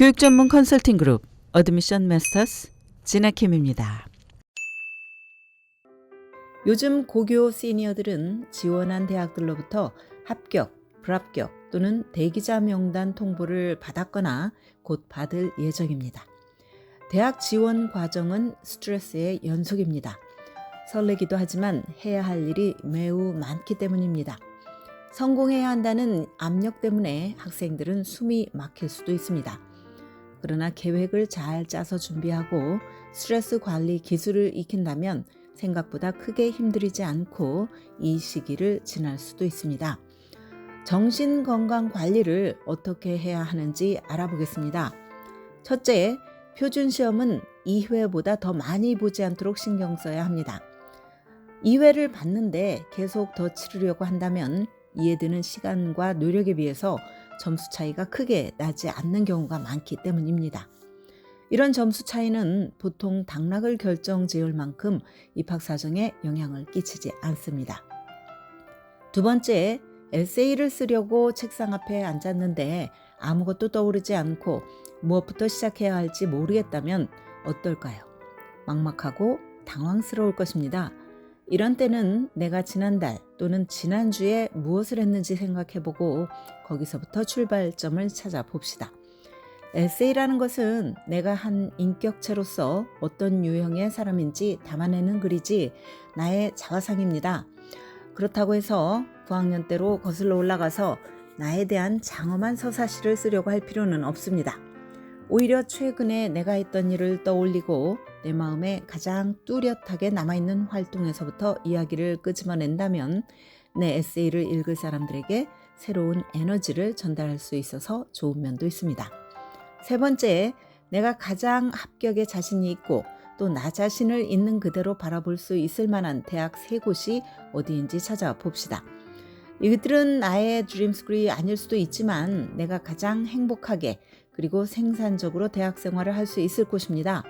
교육 전문 컨설팅 그룹 어드미션 마스터스 진아킴입니다. 요즘 고교 시니어들은 지원한 대학들로부터 합격, 불합격 또는 대기자 명단 통보를 받았거나 곧 받을 예정입니다. 대학 지원 과정은 스트레스의 연속입니다. 설레기도 하지만 해야 할 일이 매우 많기 때문입니다. 성공해야 한다는 압력 때문에 학생들은 숨이 막힐 수도 있습니다. 그러나 계획을 잘 짜서 준비하고 스트레스 관리 기술을 익힌다면 생각보다 크게 힘들이지 않고 이 시기를 지날 수도 있습니다. 정신건강 관리를 어떻게 해야 하는지 알아보겠습니다. 첫째, 표준시험은 2회보다 더 많이 보지 않도록 신경 써야 합니다. 2회를 봤는데 계속 더 치르려고 한다면 이해되는 시간과 노력에 비해서 점수 차이가 크게 나지 않는 경우가 많기 때문입니다. 이런 점수 차이는 보통 당락을 결정지을 만큼 입학 사정에 영향을 끼치지 않습니다. 두 번째, 에세이를 쓰려고 책상 앞에 앉았는데 아무것도 떠오르지 않고 무엇부터 시작해야 할지 모르겠다면 어떨까요? 막막하고 당황스러울 것입니다. 이런 때는 내가 지난달 또는 지난주에 무엇을 했는지 생각해보고 거기서부터 출발점을 찾아봅시다. 에세이라는 것은 내가 한 인격체로서 어떤 유형의 사람인지 담아내는 글이지 나의 자화상입니다. 그렇다고 해서 고학년 때로 거슬러 올라가서 나에 대한 장엄한 서사시를 쓰려고 할 필요는 없습니다. 오히려 최근에 내가 했던 일을 떠올리고 내 마음에 가장 뚜렷하게 남아있는 활동에서부터 이야기를 끄집어낸다면 내 에세이를 읽을 사람들에게 새로운 에너지를 전달할 수 있어서 좋은 면도 있습니다. 세 번째, 내가 가장 합격에 자신이 있고 또 나 자신을 있는 그대로 바라볼 수 있을 만한 대학 3곳이 어디인지 찾아봅시다. 이들은 나의 드림스쿨이 아닐 수도 있지만 내가 가장 행복하게 그리고 생산적으로 대학 생활을 할 수 있을 곳입니다.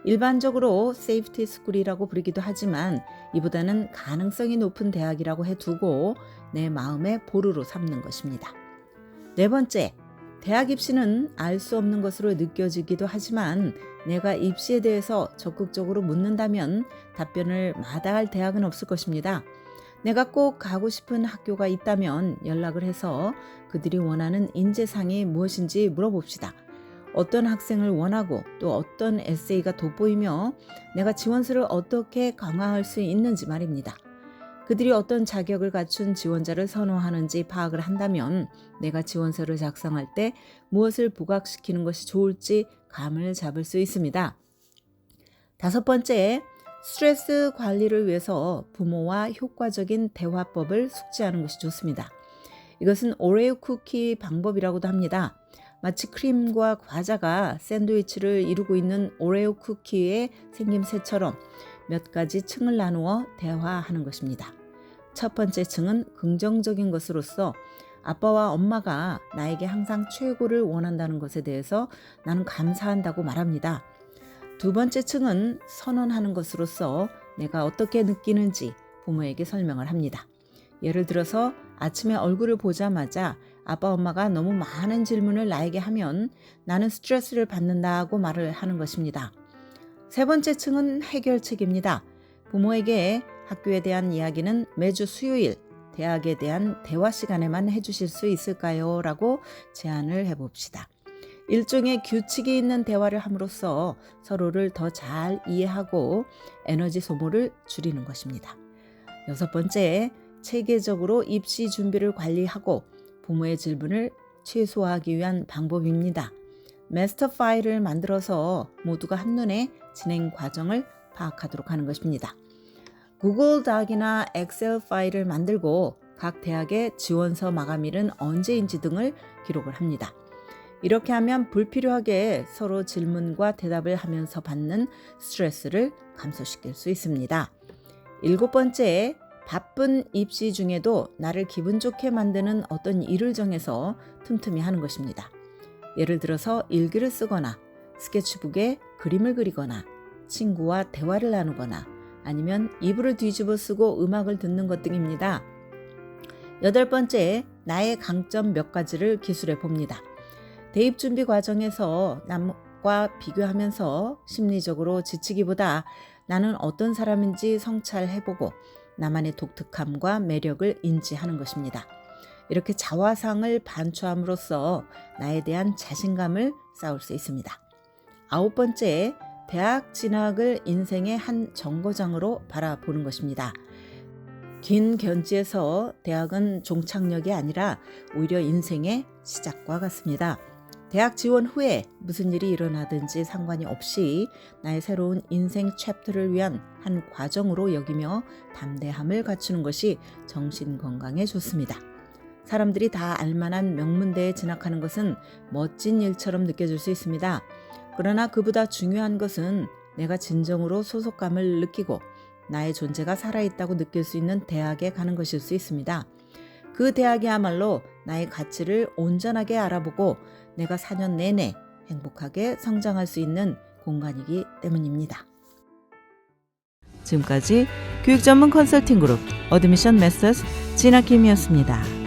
일반적으로 세이프티 스쿨이라고 부르기도 하지만 이보다는 가능성이 높은 대학이라고 해두고 내 마음의 보루로 삼는 것입니다. 네 번째, 대학 입시는 알 수 없는 것으로 느껴지기도 하지만 내가 입시에 대해서 적극적으로 묻는다면 답변을 마다할 대학은 없을 것입니다. 내가 꼭 가고 싶은 학교가 있다면 연락을 해서 그들이 원하는 인재상이 무엇인지 물어봅시다. 어떤 학생을 원하고 또 어떤 에세이가 돋보이며 내가 지원서를 어떻게 강화할 수 있는지 말입니다. 그들이 어떤 자격을 갖춘 지원자를 선호하는지 파악을 한다면 내가 지원서를 작성할 때 무엇을 부각시키는 것이 좋을지 감을 잡을 수 있습니다. 다섯 번째, 스트레스 관리를 위해서 부모와 효과적인 대화법을 숙지하는 것이 좋습니다. 이것은 오레오 쿠키 방법이라고도 합니다. 마치 크림과 과자가 샌드위치를 이루고 있는 오레오 쿠키의 생김새처럼 몇 가지 층을 나누어 대화하는 것입니다. 첫 번째 층은 긍정적인 것으로서 아빠와 엄마가 나에게 항상 최고를 원한다는 것에 대해서 나는 감사한다고 말합니다. 두 번째 층은 선언하는 것으로서 내가 어떻게 느끼는지 부모에게 설명을 합니다. 예를 들어서 아침에 얼굴을 보자마자 아빠 엄마가 너무 많은 질문을 나에게 하면 나는 스트레스를 받는다고 말을 하는 것입니다. 세 번째 층은 해결책입니다. 부모에게 학교에 대한 이야기는 매주 수요일 대학에 대한 대화 시간에만 해주실 수 있을까요? 라고 제안을 해봅시다. 일종의 규칙이 있는 대화를 함으로써 서로를 더 잘 이해하고 에너지 소모를 줄이는 것입니다. 여섯 번째, 체계적으로 입시 준비를 관리하고 부모의 질문을 최소화하기 위한 방법입니다. 마스터 파일을 만들어서 모두가 한눈에 진행 과정을 파악하도록 하는 것입니다. 구글 닥이나 엑셀 파일을 만들고 각 대학의 지원서 마감일은 언제인지 등을 기록을 합니다. 이렇게 하면 불필요하게 서로 질문과 대답을 하면서 받는 스트레스를 감소시킬 수 있습니다. 일곱 번째, 바쁜 입시 중에도 나를 기분 좋게 만드는 어떤 일을 정해서 틈틈이 하는 것입니다. 예를 들어서 일기를 쓰거나 스케치북에 그림을 그리거나 친구와 대화를 나누거나 아니면 이불을 뒤집어 쓰고 음악을 듣는 것 등입니다. 여덟 번째, 나의 강점 몇 가지를 기술해 봅니다. 대입 준비 과정에서 남과 비교하면서 심리적으로 지치기보다 나는 어떤 사람인지 성찰해보고 나만의 독특함과 매력을 인지하는 것입니다. 이렇게 자화상을 반추함으로써 나에 대한 자신감을 쌓을 수 있습니다. 9번째, 대학 진학을 인생의 한 정거장으로 바라보는 것입니다. 긴 견지에서 대학은 종착역이 아니라 오히려 인생의 시작과 같습니다. 대학 지원 후에 무슨 일이 일어나든지 상관이 없이 나의 새로운 인생 챕터를 위한 한 과정으로 여기며 담대함을 갖추는 것이 정신 건강에 좋습니다. 사람들이 다 알만한 명문대에 진학하는 것은 멋진 일처럼 느껴질 수 있습니다. 그러나 그보다 중요한 것은 내가 진정으로 소속감을 느끼고 나의 존재가 살아있다고 느낄 수 있는 대학에 가는 것일 수 있습니다. 그 대학이야말로 나의 가치를 온전하게 알아보고 내가 4년 내내 행복하게 성장할 수 있는 공간이기 때문입니다. 지금까지 교육 전문 컨설팅 그룹 어드미션 메서스 진학김이었습니다.